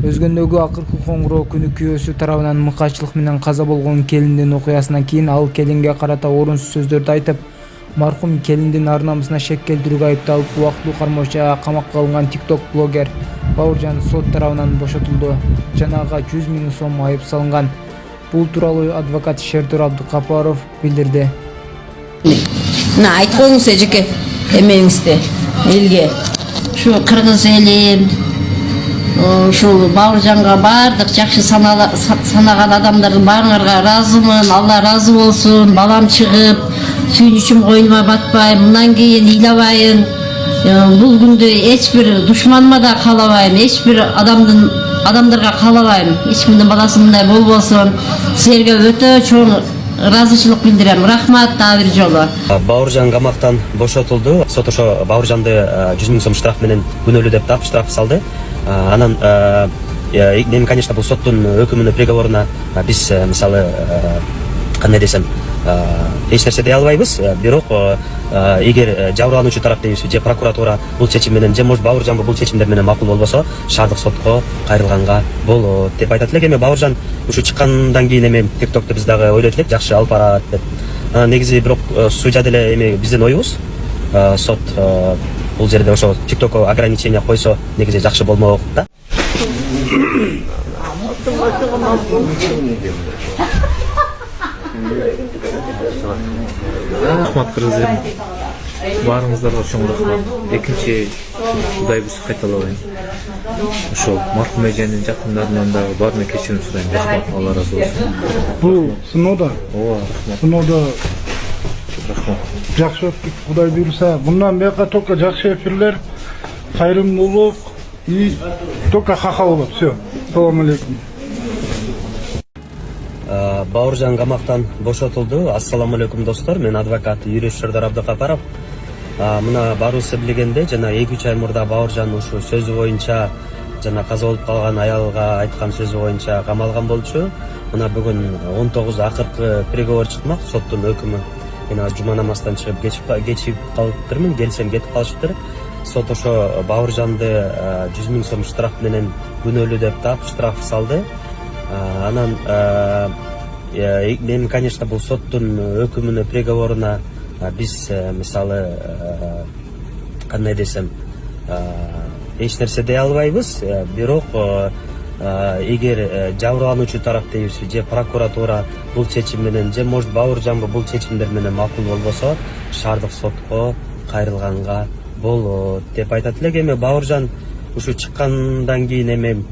Өзгөндөгү акыркы коңгуроо күнү күйөөсү тарабынан мыкаачылык менен каза болгон келиндин окуясынан кийин ал келинге карата орунсуз сөздөрдү айтып, маркум келиндин ар-намысына шек келтирүүгө айыпталып, убактылуу кармоочага камакка алынган TikTok блогер Бауыржан сот тарабынан бошотулду жана ага 100 000 сом айып салынган. Бул тууралуу адвокат Шердор Абдыкапаров билдирди. Айтып коюңуз эжеке эмеңизди элге. Ушу кыргыз элин, ушул Бауыржанга бардык жакшы санаган адамдардын баарыңарга ыраазымын. Алла ыраазы болсун. Балам чыгып, сүйүнүчүм койнума батпайм. Мындан кийин ыйлабайын. Бул күндө эч бир душманыма да каалабайм, эч бир адамдарга каалабайм. Эч кимдин баласы мындай болбосун. Силерге өтө чоң ыраазычылык билдирем. Рахмат дагы бир жолу. Бауыржан камактан бошотулду. Сот ошо Бауыржанды 100 000 сом штраф менен күнөөлүү деп таап штраф салды. Анан мен, конечно, бул соттун өкүмүнө, приговоруна биз мисалы кандай десем, эч нерсе дей албайбыз. Бирок эгер жабырлануучу тарап дейбизби, же прокуратура бул чечим менен, же может Бауыржан бул чечимдер менен макул болбосо, шаардык сотко кайрылганга болот деп айтат элек. Эми Бауыржан ушу чыккандан кийин эми TikTok'то биз дагы ойлойт элек, жакшы алып барат деп. Негизи бирок судья деле эми биздин оюбуз, сот бул жерде ошо TikTok'ко ограничение койсо негизи жакшы болмок да. Рахмат кыргыз элим. Баарыңыздарга чоң рахмат. Экинчи Кудайбыз кайталабайм. Ошол маркум эженин жакындарынан дагы баарына кечирим сурайм. Рахмат, Алла ыраазы болсун. Бул сыноодо, Рахмат. сыноодо Рахмат. жакшы өттүк, Кудай буйруса. Мындан бияка только жакшы эфирлер, кайрымдуулук и только ха-ха болот. Все. Салам алейкум. Бауыржан камактан бошотулду. Ассаламу алейкум достор. Мен адвокат юрист Шердор Абдыкапаров. Мына баарыбыз билгендей, жана 2-3 ай мурда Бауыржан ушу сөзү боюнча жана каза болуп калган аялга айткан сөзү боюнча камалган болчу. Мына бүгүн 19 акыркы приговор чыкмак, соттун өкүмү. Мен жума намаздан чыгып кечип калыптырмын, келсем кетип калышыптыр. Сот ошо Бауыржанды 100 000 сом штраф менен күнөөлүү деп таап штраф салды. Анан мен, конечно, бул соттун өкүмүнө, приговоруна биз мисалы кандай десем, эч нерсе дей албайбыз. Бирок эгер жабырлануучу тарап дейбизби, же прокуратура бул чечим менен, же может Бауыржан бул чечимдер менен макул болбосо, шаардык сотко кайрылганга болот деп айтат элек. Эми Бауыржан ушу чыккандан кийин эми